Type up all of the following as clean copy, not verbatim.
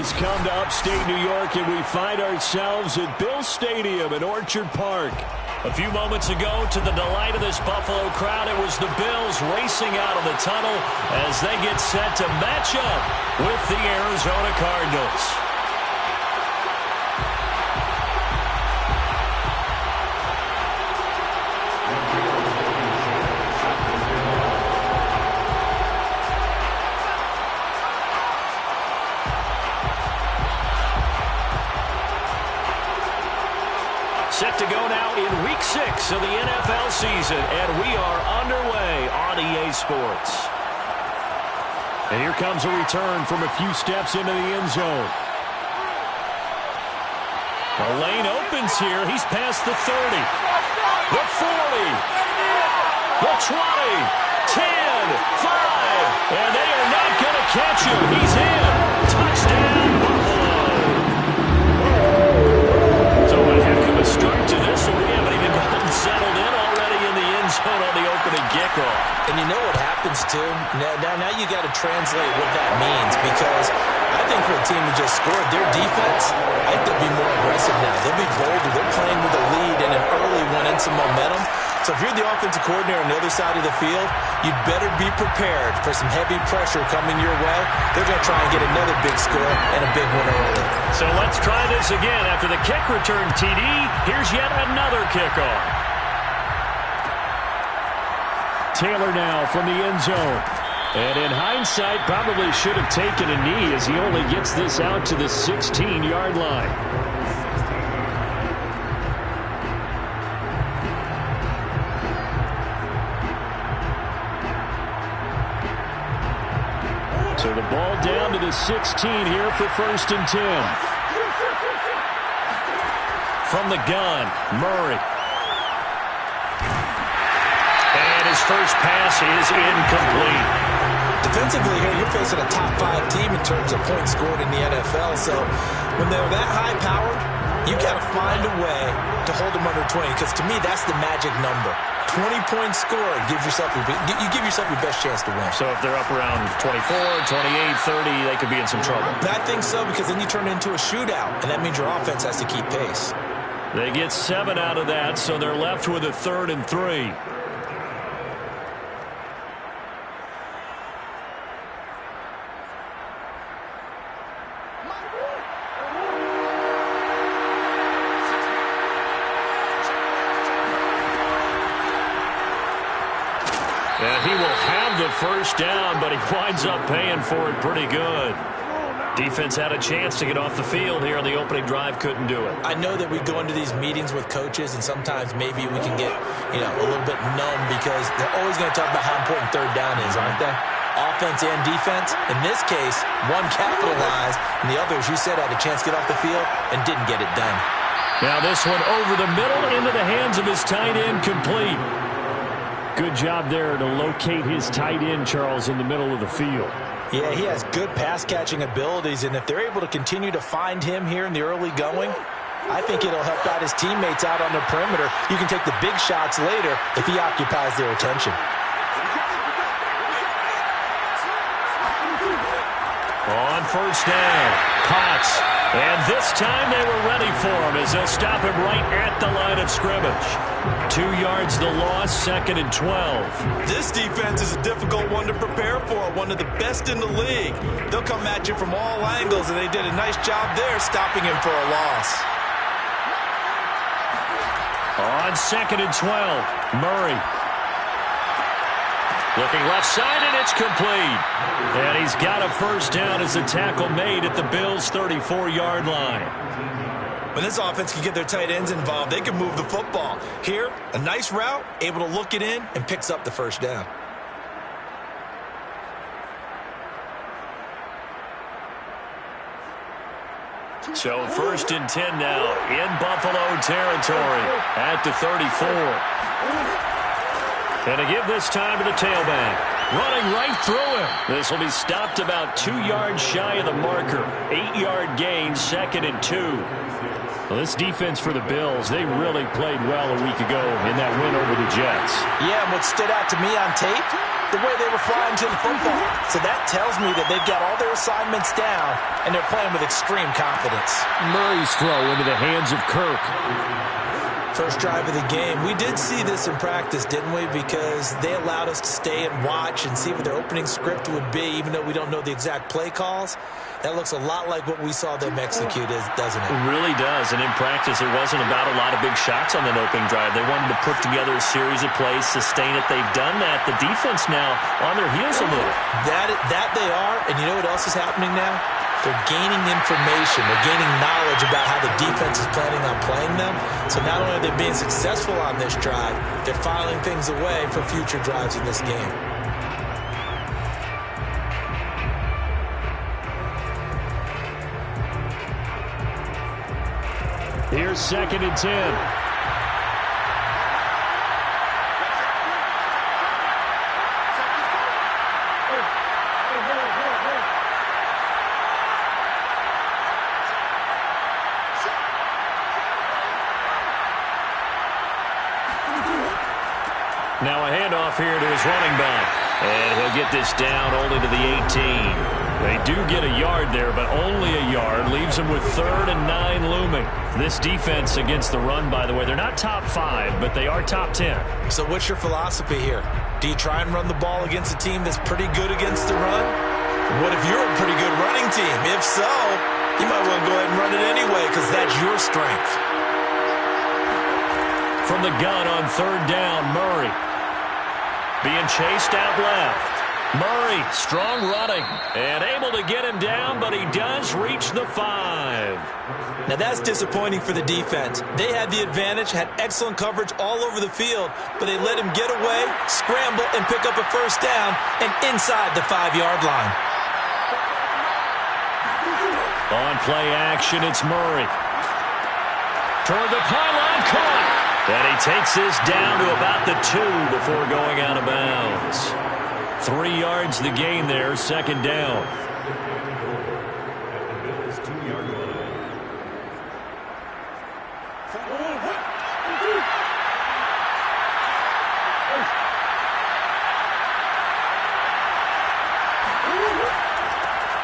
has come to upstate New York, and we find ourselves at Bill Stadium in Orchard Park. A few moments ago, to the delight of this Buffalo crowd, it was the Bills racing out of the tunnel as they get set to match up with the Arizona Cardinals. Set to go now in Week 6 of the NFL season, and we are underway on EA Sports. And here comes a return from a few steps into the end zone. The lane opens here. He's past the 30, the 40, the 20, 10, 5, and they are not going to catch him. He's in. Touchdown, Buffalo. So a heck of a start to this, and we haven't even gotten settled in already in the end zone on the opening kickoff. And you know what happens, too? Now you got to translate what that means, because I think for a team who just scored, their defense, I think they'll be more aggressive now. They'll be bolder. They're playing with a lead and an early one and some momentum. So if you're the offensive coordinator on the other side of the field, you better be prepared for some heavy pressure coming your way. They're going to try and get another big score and a big one early. So let's try this again. After the kick return TD, here's yet another kickoff. Taylor now from the end zone. And in hindsight, probably should have taken a knee as he only gets this out to the 16-yard line. So the ball down to the 16 here for 1st and 10. From the gun, Murray. And his first pass is incomplete. Defensively here, you're facing a top 5 team in terms of points scored in the NFL. So when they're that high-powered, you got to find a way to hold them under 20, because to me, that's the magic number. 20 points scored gives yourself you give yourself your best chance to win. So if they're up around 24, 28, 30, they could be in some trouble. I think so, because then you turn it into a shootout, and that means your offense has to keep pace. They get 7 out of that, so they're left with a 3rd and 3. And he will have the first down, but he winds up paying for it pretty good. Defense had a chance to get off the field here on the opening drive, couldn't do it. I know that we go into these meetings with coaches, and sometimes maybe we can get, a little bit numb, because they're always going to talk about how important 3rd down is, aren't they? Offense and defense. In this case, one capitalized, and the other, as you said, had a chance to get off the field and didn't get it done. Now this one over the middle into the hands of his tight end, complete. Good job there to locate his tight end, Charles, in the middle of the field. Yeah, he has good pass-catching abilities, and if they're able to continue to find him here in the early going, I think it'll help out his teammates out on the perimeter. You can take the big shots later if he occupies their attention. On 1st down, Potts. And this time they were ready for him as they'll stop him right at the line of scrimmage. 2 yards the loss, 2nd and 12. This defense is a difficult one to prepare for, one of the best in the league. They'll come at you from all angles, and they did a nice job there stopping him for a loss. On 2nd and 12, Murray. Looking left side, and it's complete. And he's got a first down as the tackle made at the Bills' 34-yard line. When this offense can get their tight ends involved, they can move the football. Here, a nice route, able to look it in, and picks up the first down. So 1st and 10 now in Buffalo territory at the 34. And to give this time to the tailback. Running right through him. This will be stopped about 2 yards shy of the marker. 8-yard gain, 2nd and 2. Well, this defense for the Bills, they really played well a week ago in that win over the Jets. Yeah, and what stood out to me on tape, the way they were flying to the football. So that tells me that they've got all their assignments down, and they're playing with extreme confidence. Murray's throw into the hands of Kirk. First drive of the game. We did see this in practice, didn't we? Because they allowed us to stay and watch and see what their opening script would be, even though we don't know the exact play calls. That looks a lot like what we saw them execute, doesn't it? It really does. And in practice, it wasn't about a lot of big shots on that opening drive. They wanted to put together a series of plays, sustain it. They've done that. The defense now on their heels a little. That they are. And you know what else is happening now? They're gaining information. They're gaining knowledge about how the defense is planning on playing them. So not only are they being successful on this drive, they're filing things away for future drives in this game. Here's 2nd and 10. Now a handoff here to his running back. And he'll get this down only to the 18. They do get a yard there, but only a yard. Leaves them with 3rd and 9 looming. This defense against the run, by the way, they're not top 5, but they are top 10. So what's your philosophy here? Do you try and run the ball against a team that's pretty good against the run? What if you're a pretty good running team? If so, you might want to go ahead and run it anyway because that's your strength. From the gun on 3rd down, Murray. Being chased out left. Murray, strong running, and able to get him down, but he does reach the 5. Now that's disappointing for the defense. They had the advantage, had excellent coverage all over the field, but they let him get away, scramble, and pick up a 1st down, and inside the 5-yard line. On play action, it's Murray. Toward the pylon, caught. And he takes this down to about the 2 before going out of bounds. 3 yards the gain there, 2nd down.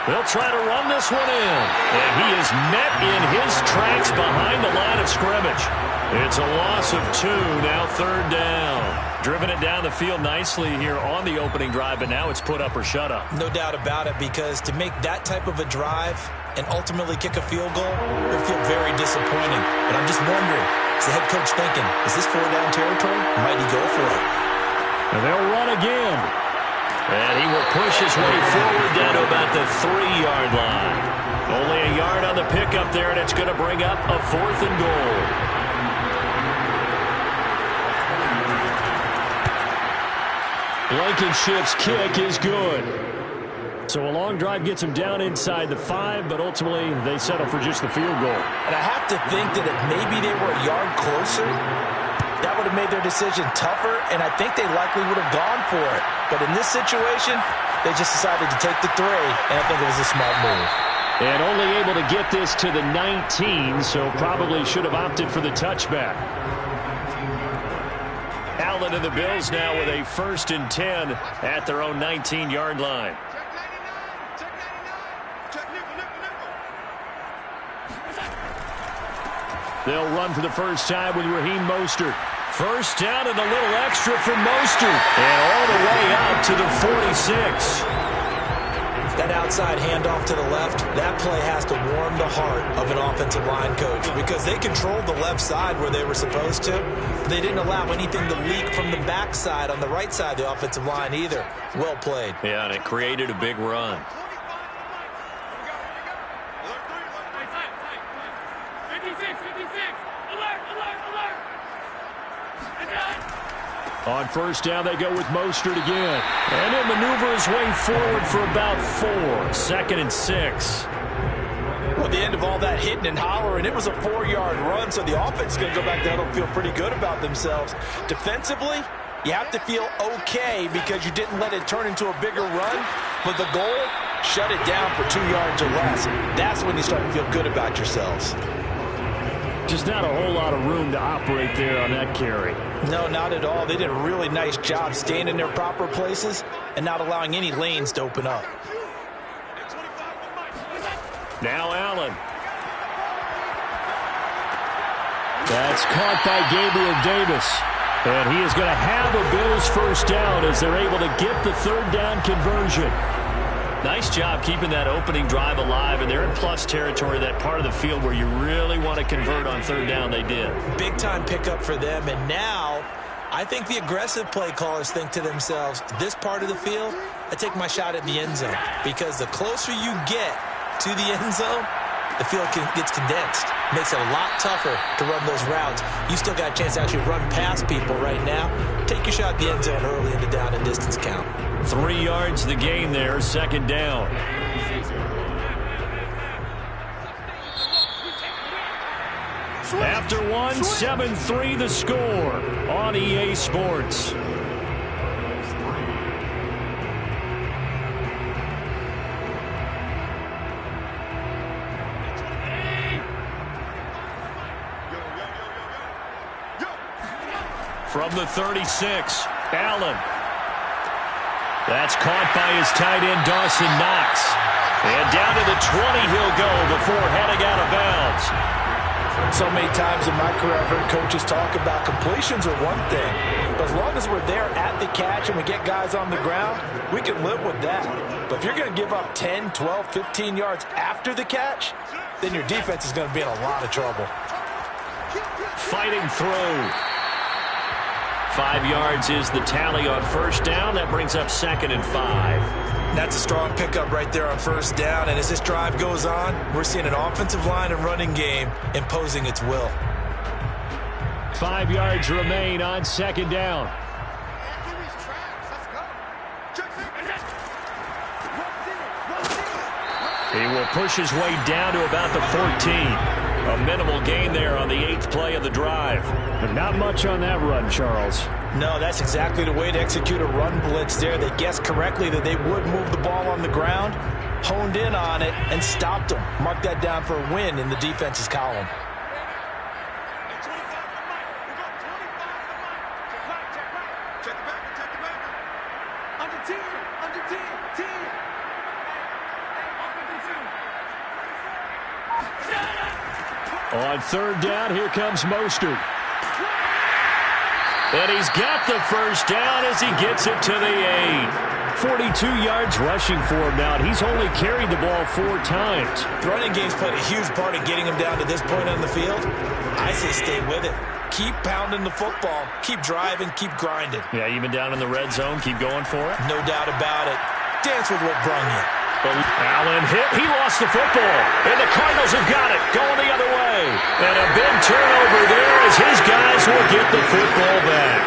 They'll try to run this one in. And he is met in his tracks behind the line of scrimmage. It's a loss of 2, now 3rd down. Driven it down the field nicely here on the opening drive, but now it's put up or shut up. No doubt about it, because to make that type of a drive and ultimately kick a field goal would feel very disappointing. But I'm just wondering, is the head coach thinking, is this 4-down territory? Might he go for it? And they'll run again. And he will push his way forward down to about the 3-yard line. Only a yard on the pickup there, and it's going to bring up a 4th and goal. Blankenship's kick is good. So a long drive gets him down inside the 5, but ultimately they settle for just the field goal. And I have to think that if maybe they were a yard closer, that would have made their decision tougher, and I think they likely would have gone for it. But in this situation, they just decided to take the 3, and I think it was a smart move. And only able to get this to the 19, so probably should have opted for the touchback. Allen and the Bills now with a 1st and 10 at their own 19-yard line. They'll run for the first time with Raheem Mostert. 1st down and a little extra for Mostert. And all the way out to the 46. That outside handoff to the left, that play has to warm the heart of an offensive line coach because they controlled the left side where they were supposed to. They didn't allow anything to leak from the backside on the right side of the offensive line either. Well played. Yeah, and it created a big run. On 1st down, they go with Mostert again. And he'll maneuver his way forward for about 4. 2nd and 6. Well, at the end of all that hitting and hollering, it was a 4-yard run, so the offense is going to go back down and feel pretty good about themselves. Defensively, you have to feel okay because you didn't let it turn into a bigger run, but the goal, shut it down for 2 yards or less. That's when you start to feel good about yourselves. Just not a whole lot of room to operate there on that carry. No, not at all. They did a really nice job staying in their proper places and not allowing any lanes to open up. Now Allen. That's caught by Gabriel Davis. And he is going to have a Bills first down as they're able to get the third down conversion. Nice job keeping that opening drive alive, and they're in plus territory, that part of the field where you really want to convert on third down. They did. Big-time pickup for them, and now I think the aggressive play callers think to themselves, this part of the field, I take my shot at the end zone, because the closer you get to the end zone, the field gets condensed. Makes it a lot tougher to run those routes. You still got a chance to actually run past people right now. Take your shot at the end zone early in the down and distance count. 3 yards the gain there, second down. After one, 7-3 the score on EA Sports. From the 36, Allen. That's caught by his tight end, Dawson Knox. And down to the 20 he'll go before heading out of bounds. So many times in my career, I've heard coaches talk about completions are one thing. But as long as we're there at the catch and we get guys on the ground, we can live with that. But if you're going to give up 10, 12, 15 yards after the catch, then your defense is going to be in a lot of trouble. Fighting through. 5 yards is the tally on first down. That brings up 2nd and 5. That's a strong pickup right there on first down. And as this drive goes on, we're seeing an offensive line and running game imposing its will. 5 yards remain on second down. He will push his way down to about the 14. A minimal gain there on the 8th play of the drive. But not much on that run, Charles. No, that's exactly the way to execute a run blitz there. They guessed correctly that they would move the ball on the ground, honed in on it, and stopped them. Mark that down for a win in the defense's column. On third down, here comes Mostert. And he's got the first down as he gets it to the 8. 42 yards rushing for him now. He's only carried the ball 4 times. The running game's played a huge part in getting him down to this point on the field. I say stay with it. Keep pounding the football. Keep driving. Keep grinding. Yeah, even down in the red zone, keep going for it. No doubt about it. Dance with what brung you. Allen hit. He lost the football. And the Cardinals have got it. Going the other way. And a big turnover there as his guys will get the football back.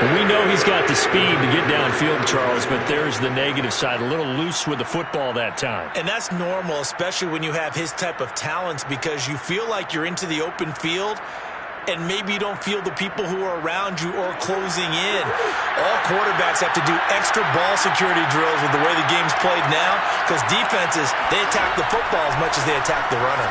And we know he's got the speed to get downfield, Charles, but there's the negative side. A little loose with the football that time. And that's normal, especially when you have his type of talents, because you feel like you're into the open field and maybe you don't feel the people who are around you or closing in. All quarterbacks have to do extra ball security drills with the way the game's played now, because defenses, they attack the football as much as they attack the runner.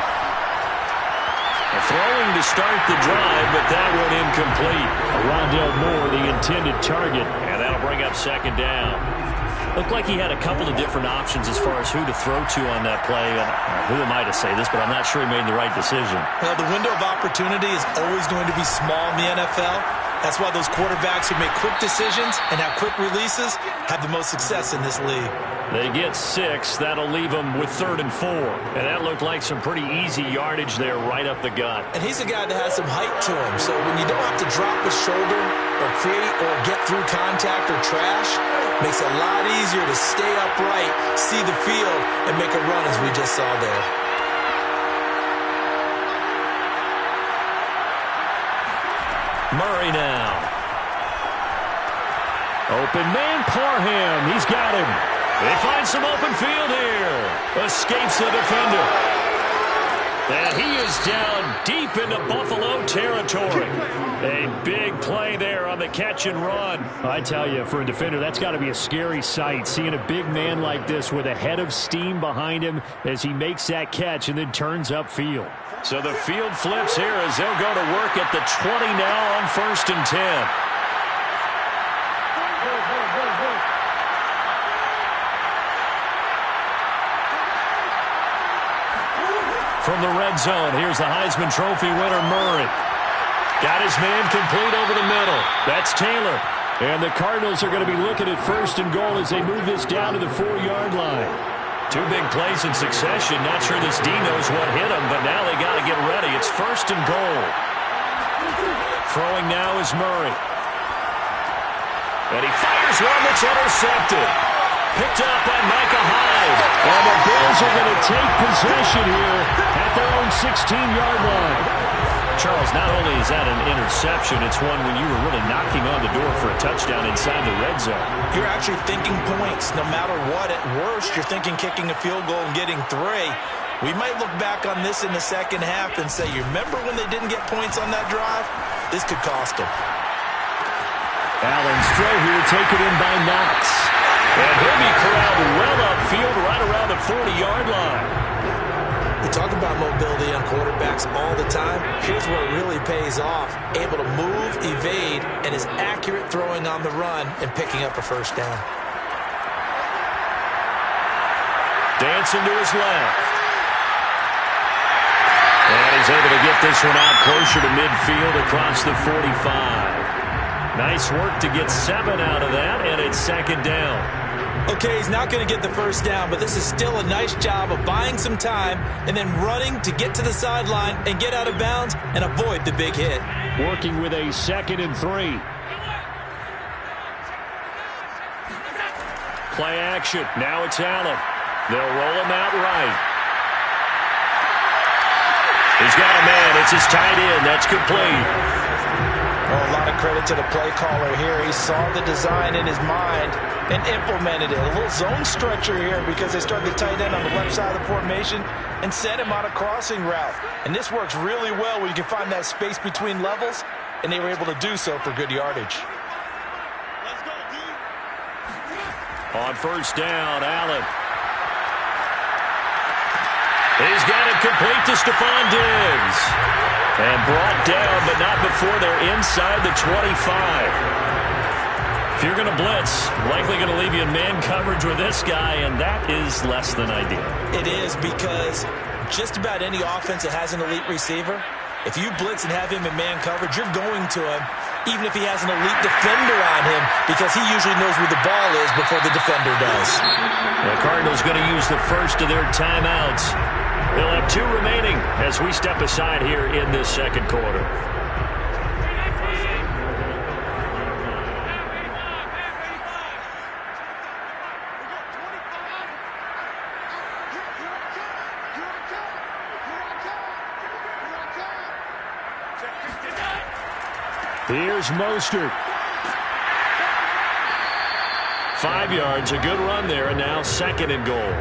Throwing to start the drive, but that one incomplete. Rondale Moore, the intended target, and that'll bring up second down. Looked like he had a couple of different options as far as who to throw to on that play. And who am I to say this, but I'm not sure he made the right decision. Well, the window of opportunity is always going to be small in the NFL. That's why those quarterbacks who make quick decisions and have quick releases have the most success in this league. They get 6. That'll leave them with 3rd and 4. And that looked like some pretty easy yardage there right up the gut. And he's a guy that has some height to him. So when you don't have to drop a shoulder or create or get through contact or trash, makes it a lot easier to stay upright, see the field, and make a run as we just saw there. Murray now. Open man, Parham. He's got him. They find some open field here. Escapes the defender. And he is down deep into Buffalo territory. A big play there on the catch and run. I tell you, for a defender, that's got to be a scary sight, seeing a big man like this with a head of steam behind him as he makes that catch and then turns upfield. So the field flips here as they'll go to work at the 20 now on 1st and 10. From the red zone, here's the Heisman Trophy winner, Murray. Got his man complete over the middle. That's Taylor. And the Cardinals are going to be looking at 1st and goal as they move this down to the 4-yard line. 2 big plays in succession. Not sure this D knows what hit him, but now they got to get ready. It's 1st and goal. Throwing now is Murray. And he fires one that's intercepted. Picked up by Micah Hyde. And the Bills are going to take possession here at their own 16-yard line. Charles, not only is that an interception, it's one when you were really knocking on the door for a touchdown inside the red zone. You're actually thinking points no matter what. At worst, you're thinking kicking a field goal and getting 3. We might look back on this in the second half and say, you remember when they didn't get points on that drive? This could cost them. Allen's throw here taken in by Knox. And he'll be corralled well upfield right around the 40-yard line. We talk about mobility on quarterbacks all the time. Here's where it really pays off. Able to move, evade, and is accurate throwing on the run and picking up a 1st down. Dancing to his left. And he's able to get this one out closer to midfield across the 45. Nice work to get 7 out of that, and it's 2nd down. Okay, he's not going to get the 1st down, but this is still a nice job of buying some time and then running to get to the sideline and get out of bounds and avoid the big hit. Working with a 2nd and 3. Play action. Now it's Allen. They'll roll him out right. He's got a man. It's his tight end. That's complete. Well, a lot of credit to the play caller here. He saw the design in his mind and implemented it. A little zone stretcher here because they started the tight end on the left side of the formation and sent him on a crossing route. And this works really well where you can find that space between levels, and they were able to do so for good yardage. On 1st down, Allen. He's got it complete to Stephon Diggs. And brought down, but not before they're inside the 25. If you're going to blitz, likely going to leave you in man coverage with this guy, and that is less than ideal. It is, because just about any offense that has an elite receiver, if you blitz and have him in man coverage, you're going to him, even if he has an elite defender on him, because he usually knows where the ball is before the defender does. The Cardinals going to use the first of their timeouts. They'll have 2 remaining as we step aside here in this 2nd quarter. Here's Mostert. 5 yards, a good run there, and now 2nd and goal.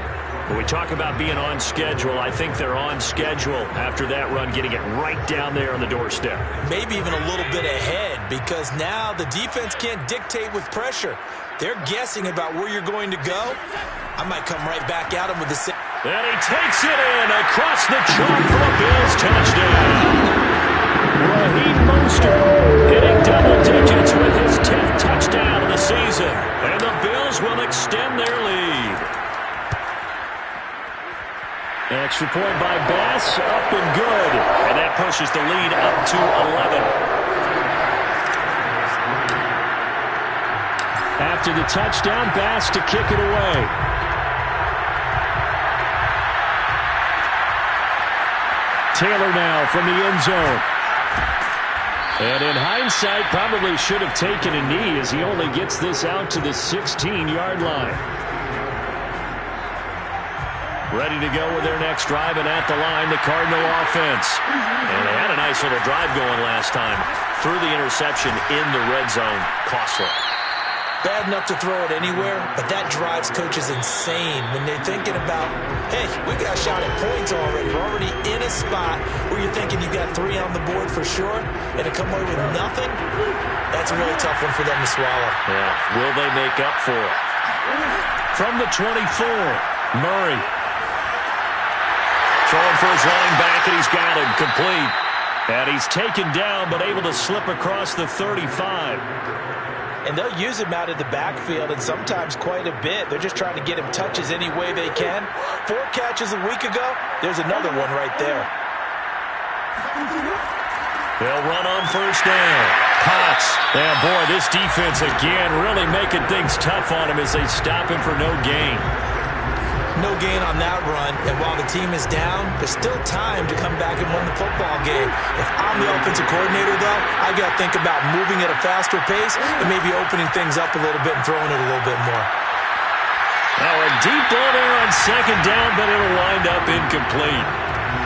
When we talk about being on schedule, I think they're on schedule after that run, getting it right down there on the doorstep. Maybe even a little bit ahead, because now the defense can't dictate with pressure. They're guessing about where you're going to go. I might come right back at him with the same. And he takes it in across the chalk for a Bills touchdown. Raheem Mostert hitting double digits with his 10th touchdown of the season. And the Bills will extend their lead. Extra point by Bass, up and good. And that pushes the lead up to 11. After the touchdown, Bass to kick it away. Taylor now from the end zone. And in hindsight, probably should have taken a knee as he only gets this out to the 16-yard line. Ready to go with their next drive, and at the line, the Cardinal offense. And they had a nice little drive going last time. Through the interception in the red zone, costly. bad enough to throw it anywhere, but that drives coaches insane when they're thinking about, hey, we got a shot at points already. We're already in a spot where you're thinking you got 3 on the board for sure, and to come away with nothing, that's a really tough one for them to swallow. Yeah, will they make up for it? From the 24, Murray. Throwing for his running back, and he's got him complete. And he's taken down, but able to slip across the 35. And they'll use him out of the backfield, and sometimes quite a bit. They're just trying to get him touches any way they can. 4 catches a week ago, there's another one right there. They'll run on first down. Potts. Yeah, boy, this defense again really making things tough on him as they stop him for no gain. No gain on that run, and while the team is down, there's still time to come back and win the football game. If I'm the offensive coordinator, though, I've got to think about moving at a faster pace and maybe opening things up a little bit and throwing it a little bit more. Now a deep ball there on second down, but it'll wind up incomplete.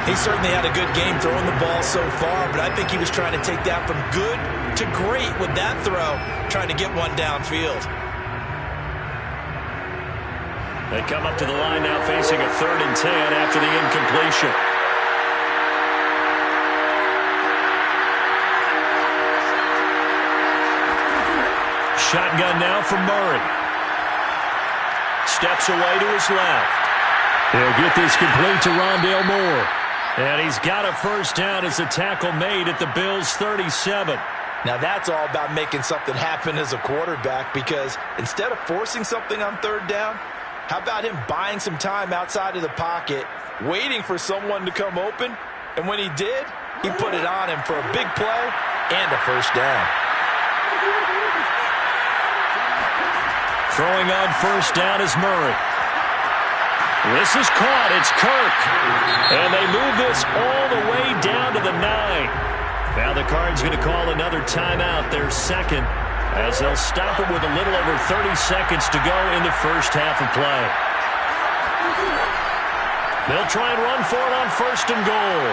He certainly had a good game throwing the ball so far, but I think he was trying to take that from good to great with that throw, trying to get one downfield. They come up to the line now facing a 3rd and 10 after the incompletion. Shotgun now from Murray. Steps away to his left. He'll get this complete to Rondale Moore. And he's got a first down as a tackle made at the Bills' 37. Now that's all about making something happen as a quarterback, because instead of forcing something on 3rd down, how about him buying some time outside of the pocket, waiting for someone to come open, and when he did, he put it on him for a big play and a first down. Throwing on first down is Murray. This is caught. It's Kirk. And they move this all the way down to the 9. Now the Cards going to call another timeout, their second, as they'll stop it with a little over 30 seconds to go in the first half of play. They'll try and run for it on 1st and goal.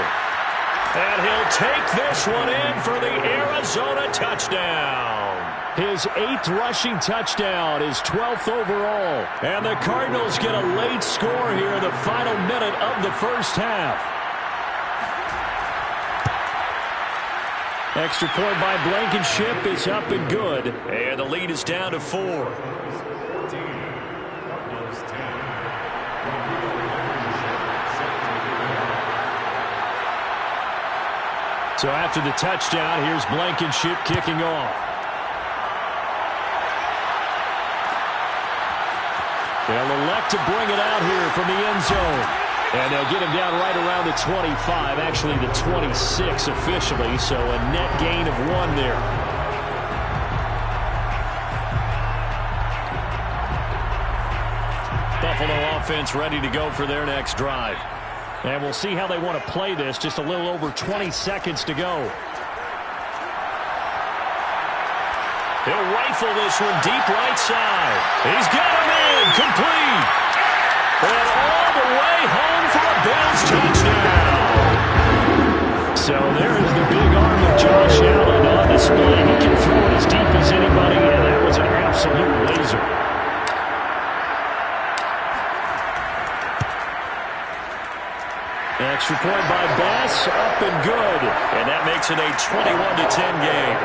And he'll take this one in for the Arizona touchdown. His 8th rushing touchdown, his 12th overall. And the Cardinals get a late score here in the final minute of the first half. Extra point by Blankenship is up and good. And the lead is down to 4. So after the touchdown, here's Blankenship kicking off. They'll elect to bring it out here from the end zone. And they'll get him down right around the 25, actually the 26 officially, so a net gain of 1 there. Buffalo offense ready to go for their next drive. And we'll see how they want to play this, just a little over 20 seconds to go. He'll rifle this one deep right side. He's got him in, complete. And all the way home for a Bills touchdown. So there's the big arm of Josh Allen on display. He can throw it as deep as anybody, and that was an absolute laser. Extra point by Bass, up and good. And that makes it a 21-10 game.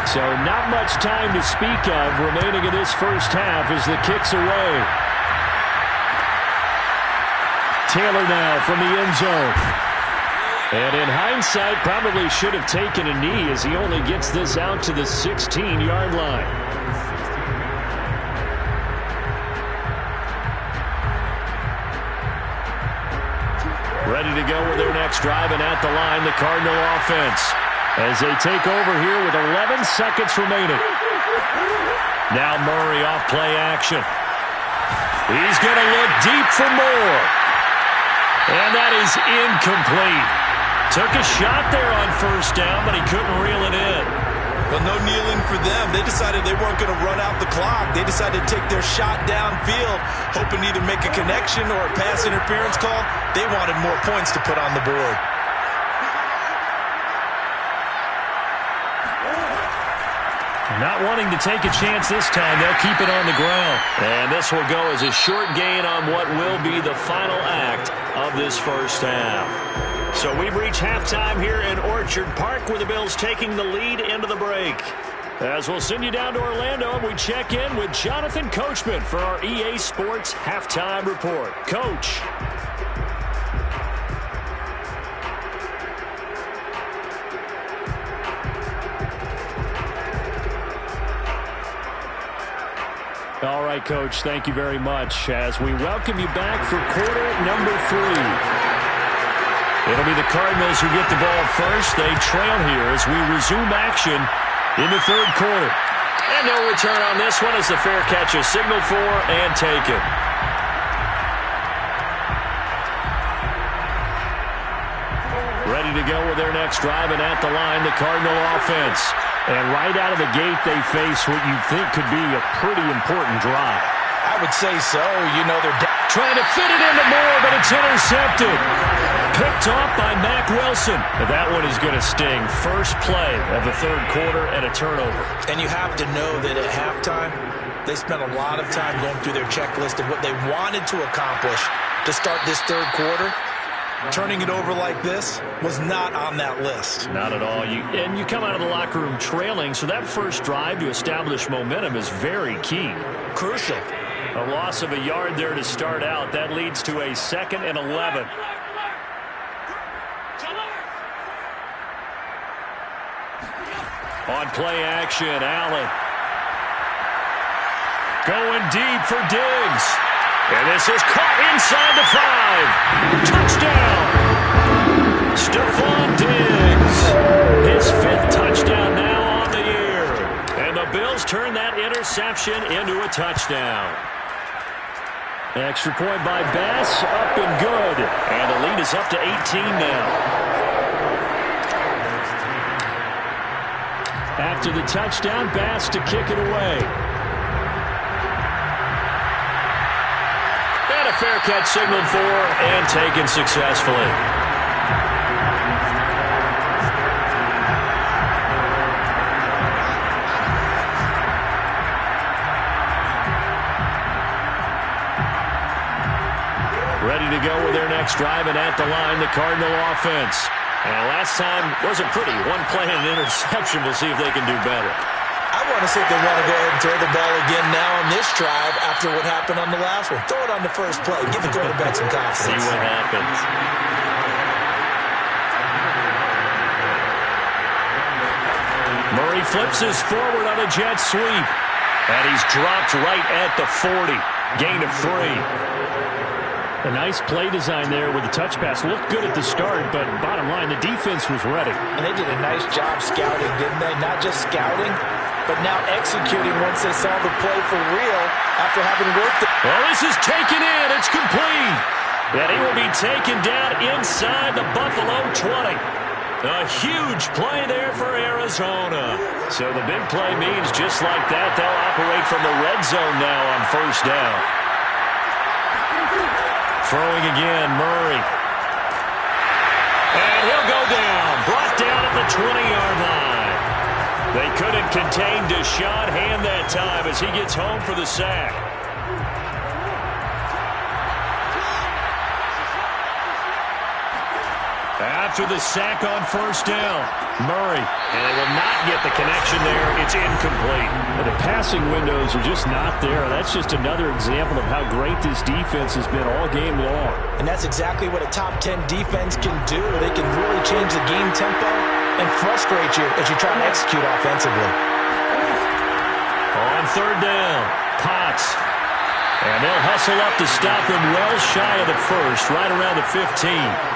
So not much time to speak of remaining in this first half as the kick's away. Taylor now from the end zone. And in hindsight, probably should have taken a knee as he only gets this out to the 16-yard line. Ready to go with their next drive, and at the line, the Cardinal offense, as they take over here with 11 seconds remaining. Now Murray off play action. He's going to look deep for more. And that is incomplete. Took a shot there on first down, but he couldn't reel it in. Well, no kneeling for them. They decided they weren't going to run out the clock. They decided to take their shot downfield, hoping to either make a connection or a pass interference call. They wanted more points to put on the board. Not wanting to take a chance this time. They'll keep it on the ground. And this will go as a short gain on what will be the final act of this first half. So we've reached halftime here in Orchard Park, where the Bills taking the lead into the break. As we'll send you down to Orlando, and we check in with Jonathan Coachman for our EA Sports Halftime Report. Coach. All right, Coach, thank you very much as we welcome you back for quarter number 3. It'll be the Cardinals who get the ball first. They trail here as we resume action in the third quarter. And no return on this one as the fair catch is signaled for and taken. Ready to go with their next drive, and at the line, the Cardinal offense. And right out of the gate, they face what you think could be a pretty important drive. I would say so. You know, they're trying to fit it into Moore, but it's intercepted. Picked off by Mack Wilson. But that one is going to sting. First play of the third quarter and a turnover. And you have to know that at halftime, they spent a lot of time going through their checklist of what they wanted to accomplish to start this third quarter. Turning it over like this was not on that list. Not at all. And you come out of the locker room trailing, so that first drive to establish momentum is very key. Crucial. A loss of a yard there to start out. That leads to a 2nd and 11. On play action, Allen. Going deep for Diggs. And this is caught inside the 5. Touchdown! Stephon Diggs. His 5th touchdown now on the year. And the Bills turn that interception into a touchdown. Extra point by Bass, up and good. And the lead is up to 18 now. After the touchdown, Bass to kick it away. And a fair catch signaled for and taken successfully. Ready to go with their next drive, and at the line, the Cardinal offense. And last time wasn't pretty. One play and an interception. We'll see if they can do better. I want to see if they want to go ahead and throw the ball again now on this drive after what happened on the last one. Throw it on the first play. Give the quarterback some confidence. See what happens. Murray flips his forward on a jet sweep. And he's dropped right at the 40. Gain of 3. A nice play design there with the touch pass. Looked good at the start, but bottom line, the defense was ready. And they did a nice job scouting, didn't they? Not just scouting, but now executing once they saw the play for real after having worked it. Well, this is taken in. It's complete. And he will be taken down inside the Buffalo 20. A huge play there for Arizona. So the big play means just like that, they'll operate from the red zone now on first down. Throwing again, Murray. And he'll go down. Brought down at the 20-yard line. They couldn't contain Deshaun Hand that time as he gets home for the sack. After the sack on first down, Murray. And they will not get the connection there. It's incomplete. The passing windows are just not there. That's just another example of how great this defense has been all game long. And that's exactly what a top 10 defense can do. They can really change the game tempo and frustrate you as you try to execute offensively. On third down, Potts. And they'll hustle up to stop him well shy of the first, right around the 15.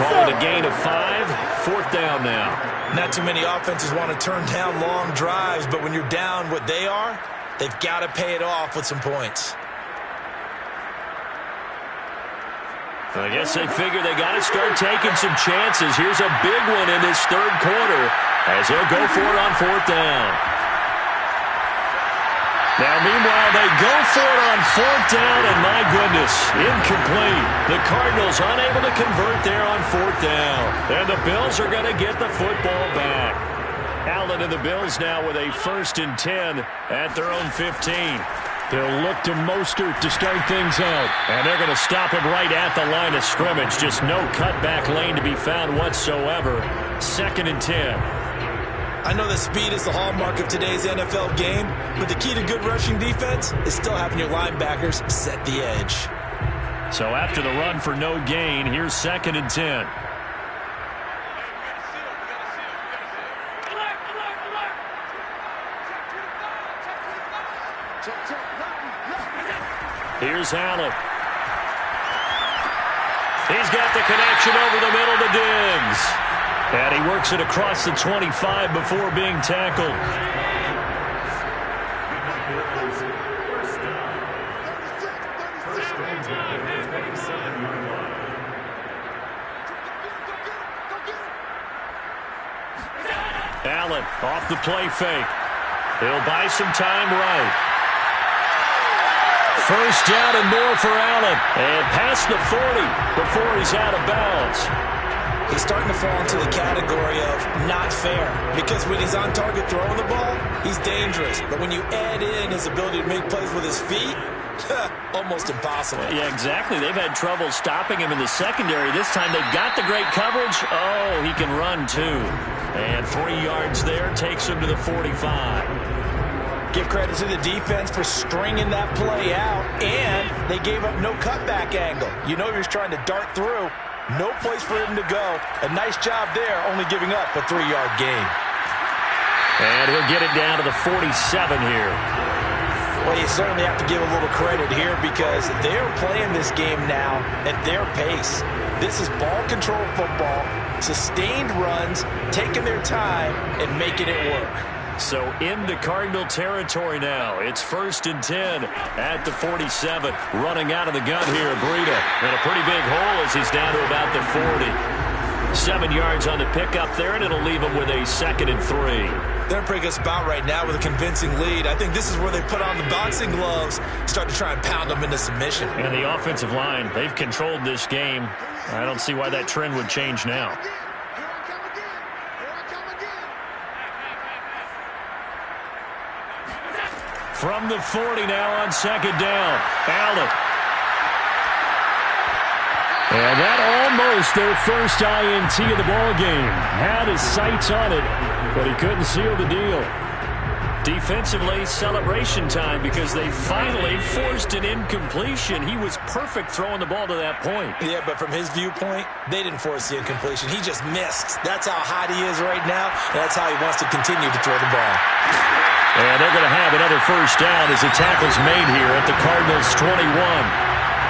Call it a gain of 5. Fourth down now. Not too many offenses want to turn down long drives, but when you're down what they are, they've got to pay it off with some points. I guess they figure they got to start taking some chances. Here's a big one in this third quarter as they'll go for it on fourth down. Now, meanwhile, they go for it on fourth down, and my goodness, incomplete. The Cardinals unable to convert there on fourth down. And the Bills are going to get the football back. Allen and the Bills now with a 1st and 10 at their own 15. They'll look to Mostert to start things out. And they're going to stop him right at the line of scrimmage. Just no cutback lane to be found whatsoever. 2nd and 10. I know that speed is the hallmark of today's NFL game, but the key to good rushing defense is still having your linebackers set the edge. So after the run for no gain, here's 2nd and 10. Here's Allen. He's got the connection over the middle to Diggs. And he works it across the 25 before being tackled. Allen off the play fake. He'll buy some time right. 1st down and more for Allen. And past the 40 before he's out of bounds. He's starting to fall into the category of not fair, because when he's on target throwing the ball, he's dangerous. But when you add in his ability to make plays with his feet, almost impossible. Yeah, exactly. They've had trouble stopping him in the secondary. This time they've got the great coverage. Oh, he can run too. And 3 yards there takes him to the 45. Give credit to the defense for stringing that play out, and they gave up no cutback angle. You know he was trying to dart through. No place for him to go. A nice job there, only giving up a 3-yard gain. And he'll get it down to the 47 here. Well, you certainly have to give a little credit here because they're playing this game now at their pace. This is ball control football, sustained runs, taking their time, and making it work. So into Cardinal territory now. It's 1st and 10 at the 47. Running out of the gun here, Breida. And a pretty big hole as he's down to about the 40. 7 yards on the pickup there, and it'll leave him with a 2nd and 3. They're in a pretty good spot right now with a convincing lead. I think this is where they put on the boxing gloves, start to try and pound them into submission. And the offensive line, they've controlled this game. I don't see why that trend would change now. From the 40 now on 2nd down. Allen. And that almost their first INT of the ball game. Had his sights on it, but he couldn't seal the deal. Defensively, celebration time because they finally forced an incompletion. He was perfect throwing the ball to that point. Yeah, but from his viewpoint, they didn't force the incompletion. He just missed. That's how hot he is right now, and that's how he wants to continue to throw the ball. And they're going to have another 1st down as the tackle's made here at the Cardinals' 21.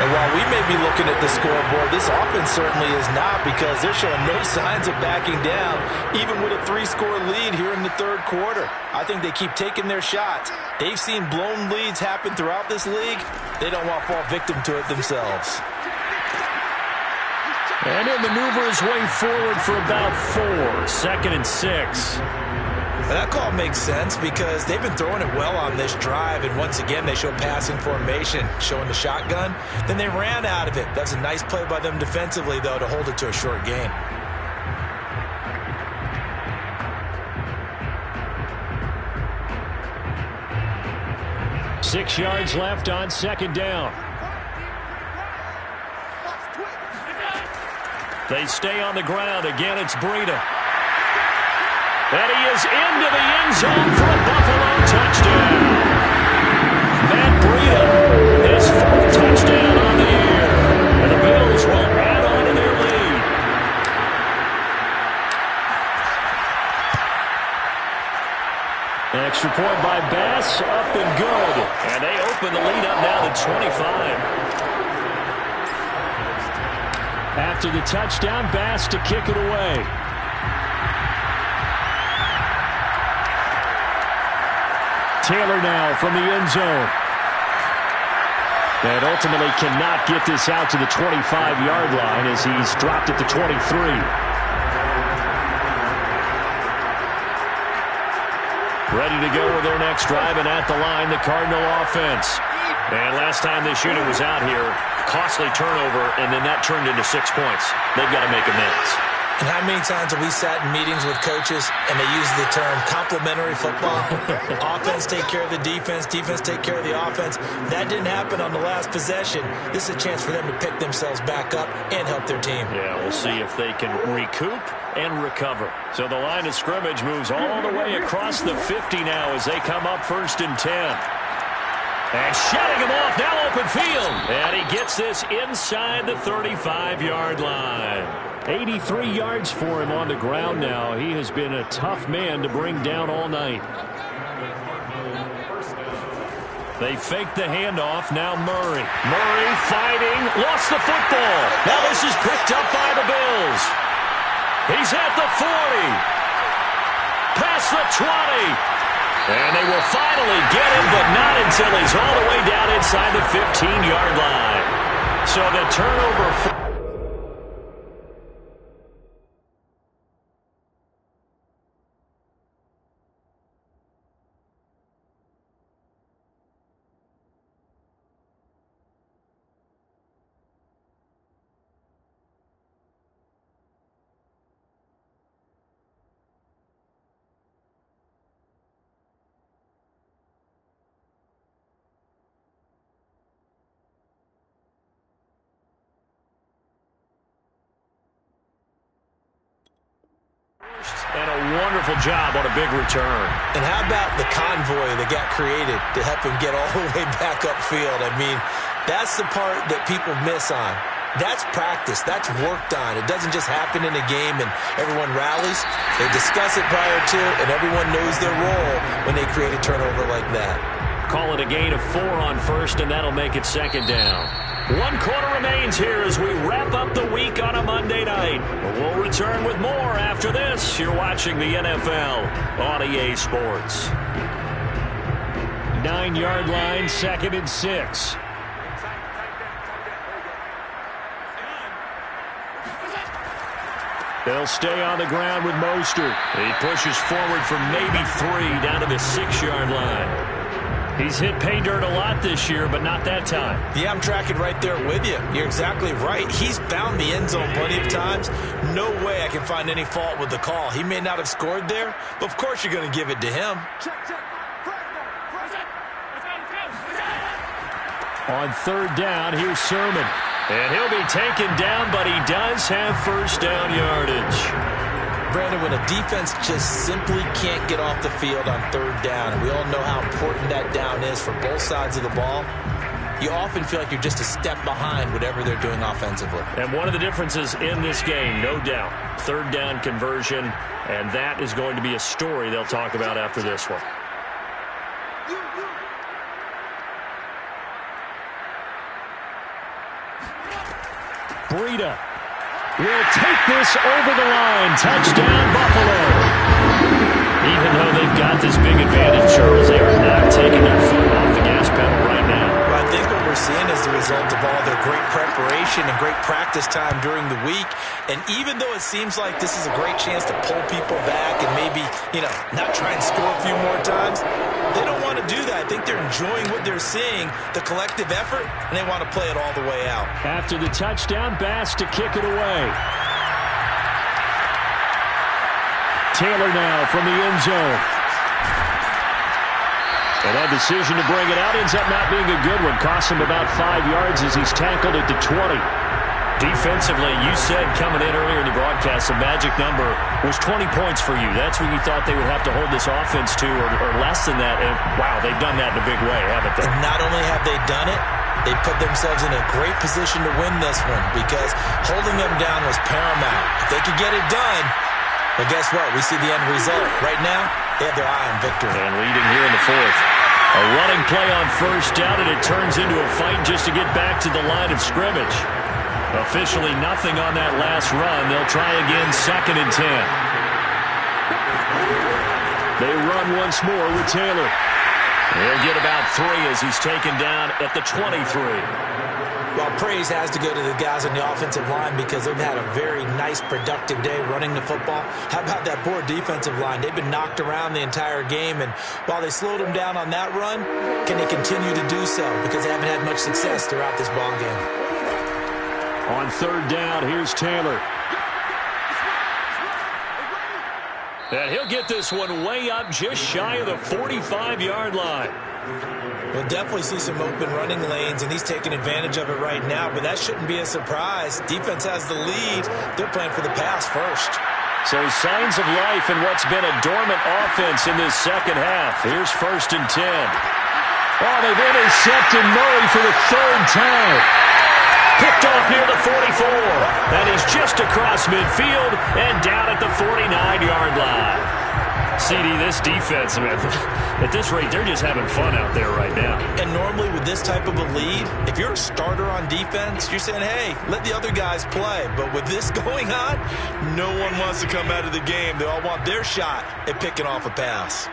And while we may be looking at the scoreboard, this offense certainly is not, because they're showing no signs of backing down, even with a 3-score lead here in the 3rd quarter. I think they keep taking their shots. They've seen blown leads happen throughout this league. They don't want to fall victim to it themselves. And he'll maneuver his way forward for about 4. 2nd and 6. And that call makes sense because they've been throwing it well on this drive, and once again they show passing formation, showing the shotgun. Then they ran out of it. That's a nice play by them defensively, though, to hold it to a short gain. Six yards left on 2nd down. They stay on the ground. Again, it's Breida. And he is into the end zone for a Buffalo touchdown. Matt Breida, his 4th touchdown on the year. And the Bills will add on to their lead. An extra point by Bass, up and good. And they open the lead up now to 25. After the touchdown, Bass to kick it away. Taylor now from the end zone. And ultimately cannot get this out to the 25-yard line as he's dropped it to 23. Ready to go with their next drive, and at the line, the Cardinal offense. And last time this unit was out here, costly turnover, and then that turned into 6 points. They've got to make amends. And how many times have we sat in meetings with coaches and they use the term complementary football? Offense take care of the defense, defense take care of the offense. That didn't happen on the last possession. This is a chance for them to pick themselves back up and help their team. Yeah, we'll see if they can recoup and recover. So the line of scrimmage moves all the way across the 50 now as they come up 1st and 10. And shutting him off, now open field. And he gets this inside the 35-yard line. 83 yards for him on the ground now. He has been a tough man to bring down all night. They fake the handoff. Now Murray. Murray fighting. Lost the football. Now this is picked up by the Bills. He's at the 40. Past the 20. And they will finally get him, but not until he's all the way down inside the 15-yard line. So the turnover. And a wonderful job on a big return. And how about the convoy that got created to help him get all the way back upfield? I mean, that's the part that people miss on. That's practice. That's worked on. It doesn't just happen in a game and everyone rallies. They discuss it prior to, and everyone knows their role when they create a turnover like that. Call it a gain of 4 on 1st, and that'll make it 2nd down. 1 quarter remains here as we wrap up the week on a Monday night. We'll return with more after this. You're watching the NFL on EA Sports. 9-yard line, 2nd and 6. They'll stay on the ground with Mostert. He pushes forward for maybe 3 down to the 6-yard line. He's hit pay dirt a lot this year, but not that time. Yeah, I'm tracking right there with you. You're exactly right. He's found the end zone plenty of times. No way I can find any fault with the call. He may not have scored there, but of course you're going to give it to him. On 3rd down, here's Sermon. And he'll be taken down, but he does have 1st down yardage. Brandon, when a defense just simply can't get off the field on 3rd down, and we all know how important that down is for both sides of the ball, you often feel like you're just a step behind whatever they're doing offensively. And one of the differences in this game, no doubt, 3rd down conversion, and that is going to be a story they'll talk about after this one. Breida will take this over the line. Touchdown, Buffalo. Even though they've got this big advantage, Charles, they are not taking their foot off the gas pedal right now. Well, I think what we're seeing is the result of all their great preparation and great practice time during the week. And even though it seems like this is a great chance to pull people back and maybe, not try and score a few more times, they don't want to do that. I think they're enjoying what they're seeing, the collective effort, and they want to play it all the way out. After the touchdown, Bass to kick it away. Taylor now from the end zone. And that decision to bring it out ends up not being a good one. Cost him about 5 yards as he's tackled at the 20. Defensively, you said coming in earlier in the broadcast, the magic number was 20 points for you. That's what you thought they would have to hold this offense to, or less than that. And, wow, they've done that in a big way, haven't they? And not only have they done it, they put themselves in a great position to win this one because holding them down was paramount. If they could get it done, well, guess what? We see the end result. Right now, they have their eye on victory. And leading here in the 4th. A running play on 1st down, and it turns into a fight just to get back to the line of scrimmage. Officially nothing on that last run. They'll try again, 2nd and 10. They run once more with Taylor. He'll get about 3 as he's taken down at the 23. Well, praise has to go to the guys on the offensive line because they've had a very nice, productive day running the football. How about that poor defensive line? They've been knocked around the entire game, and while they slowed them down on that run, can they continue to do so? Because they haven't had much success throughout this ball game. On 3rd down, here's Taylor. And he'll get this one way up just shy of the 45-yard line. We'll definitely see some open running lanes, and he's taking advantage of it right now, but that shouldn't be a surprise. Defense has the lead. They're playing for the pass first. So signs of life in what's been a dormant offense in this second half. Here's 1st and 10. Oh, they've intercepted Murray for the 3rd time. Picked off near the 44. And he's just across midfield and down at the 49-yard line. CD, this defense, man, at this rate, they're just having fun out there right now. And normally with this type of a lead, if you're a starter on defense, you're saying, hey, let the other guys play. But with this going on, no one wants to come out of the game. They all want their shot at picking off a pass.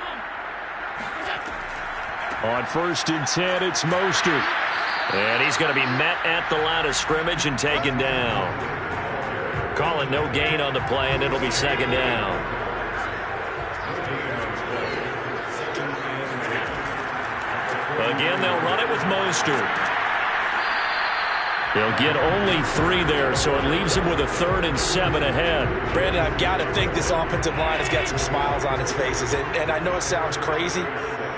On 1st and 10, it's Mostert. And he's going to be met at the line of scrimmage and taken down. Calling no gain on the play, and it'll be 2nd down. Again, they'll run it with Mostert. They'll get only 3 there, so it leaves him with a 3rd and 7 ahead. Brandon, I've got to think this offensive line has got some smiles on its faces. And I know it sounds crazy,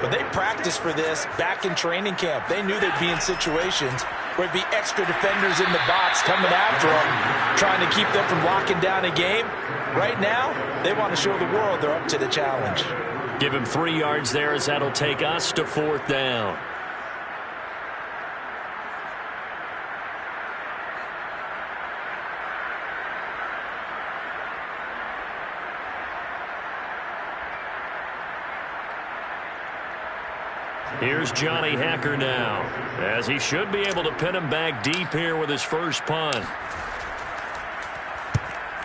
but they practiced for this back in training camp. They knew they'd be in situations where it'd be extra defenders in the box coming after them, trying to keep them from locking down a game. Right now, they want to show the world they're up to the challenge. Give him 3 yards there as that'll take us to 4th down. Here's Johnny Hacker now, as he should be able to pin him back deep here with his first punt.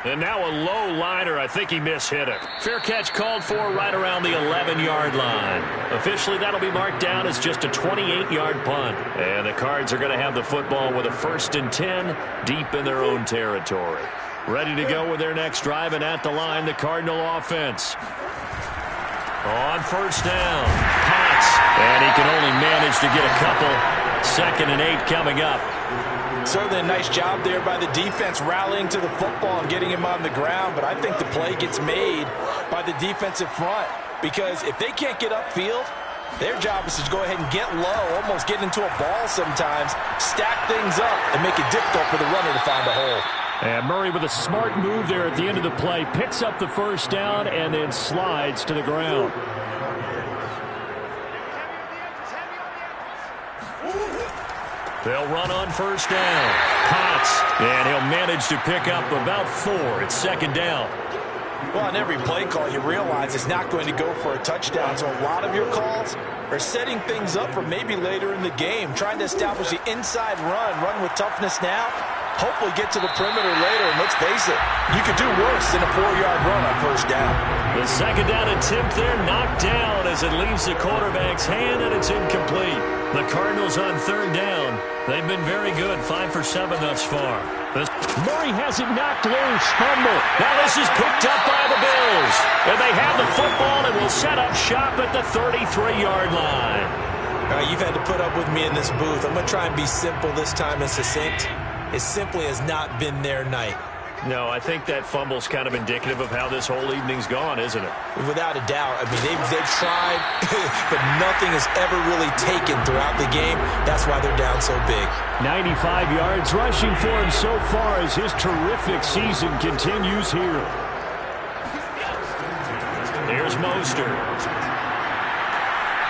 And now a low liner. I think he mishit it. Fair catch called for right around the 11-yard line. Officially, that'll be marked down as just a 28-yard punt. And the Cards are going to have the football with a 1st and 10 deep in their own territory. Ready to go with their next drive, and at the line, the Cardinal offense. On 1st down, Potts. And he can only manage to get a couple. 2nd and 8 coming up. Certainly a nice job there by the defense rallying to the football and getting him on the ground, but I think the play gets made by the defensive front because if they can't get upfield, their job is to go ahead and get low, almost get into a ball sometimes, stack things up, and make it difficult for the runner to find a hole. And Murray with a smart move there at the end of the play, picks up the 1st down and then slides to the ground. They'll run on 1st down. Potts, and he'll manage to pick up about 4. It's 2nd down. Well, on every play call, you realize it's not going to go for a touchdown, so a lot of your calls are setting things up for maybe later in the game, trying to establish the inside run with toughness now, hopefully get to the perimeter later, and let's face it, you could do worse than a 4-yard run on 1st down. The 2nd down attempt there knocked down as it leaves the quarterback's hand, and it's incomplete. The Cardinals on 3rd down. They've been very good, 5 for 7 thus far. Murray has it knocked loose. Fumble. Now this is picked up by the Bills. And they have the football and will set up shop at the 33-yard line. All right, you've had to put up with me in this booth. I'm going to try and be simple this time and succinct. It simply has not been their night. No, I think that fumble's kind of indicative of how this whole evening's gone, isn't it? Without a doubt. I mean, they've tried, but nothing has ever really taken throughout the game. That's why they're down so big. 95 yards rushing for him so far as his terrific season continues here. Here's Mostert.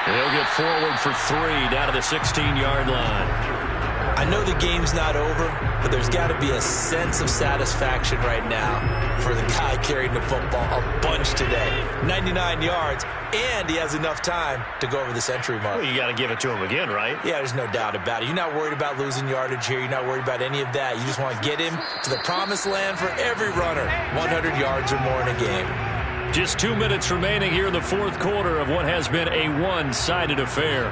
He'll get forward for 3 down to the 16-yard line. I know the game's not over, but there's got to be a sense of satisfaction right now for the guy carrying the football a bunch today. 99 yards, and he has enough time to go over the century mark. Well, you got to give it to him again, right? Yeah, there's no doubt about it. You're not worried about losing yardage here. You're not worried about any of that. You just want to get him to the promised land for every runner, 100 yards or more in a game. Just 2 minutes remaining here in the 4th quarter of what has been a one-sided affair.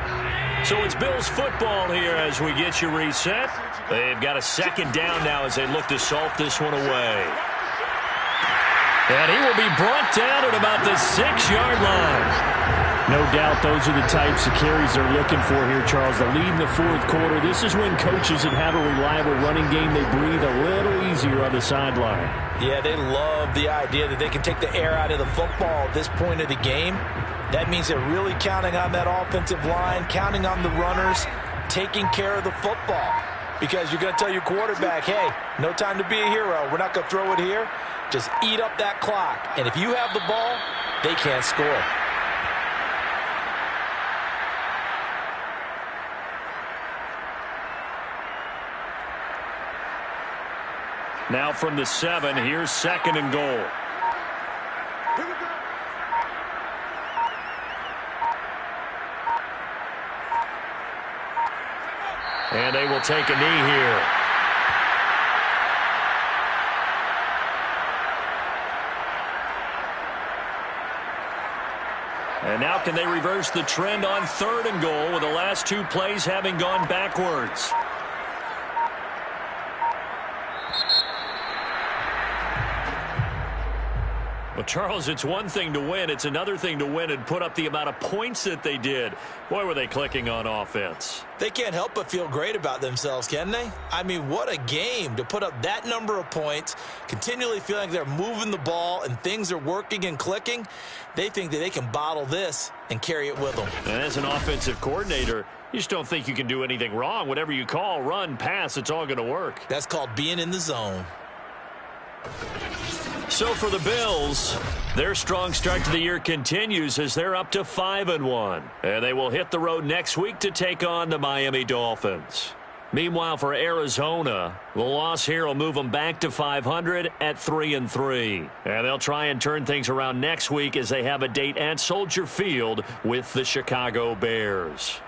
So it's Bills football here as we get you reset. They've got a 2nd down now as they look to salt this one away. And he will be brought down at about the 6-yard line. No doubt those are the types of carries they're looking for here, Charles. The lead in the fourth quarter. This is when coaches that have a reliable running game, they breathe a little easier on the sideline. Yeah, they love the idea that they can take the air out of the football at this point of the game. That means they're really counting on that offensive line, counting on the runners, taking care of the football. Because you're going to tell your quarterback, hey, no time to be a hero. We're not going to throw it here. Just eat up that clock. And if you have the ball, they can't score. Now from the 7, here's 2nd and goal. And they will take a knee here. And now can they reverse the trend on 3rd and goal with the last 2 plays having gone backwards? Well, Charles, it's one thing to win. It's another thing to win and put up the amount of points that they did. Boy, were they clicking on offense. They can't help but feel great about themselves, can they? I mean, what a game to put up that number of points, continually feeling like they're moving the ball and things are working and clicking. They think that they can bottle this and carry it with them. And as an offensive coordinator, you just don't think you can do anything wrong. Whatever you call, run, pass, it's all going to work. That's called being in the zone. So for the Bills, their strong start to the year continues as they're up to 5-1. And they will hit the road next week to take on the Miami Dolphins. Meanwhile, for Arizona, the loss here will move them back to 500 at 3-3. And they'll try and turn things around next week as they have a date at Soldier Field with the Chicago Bears.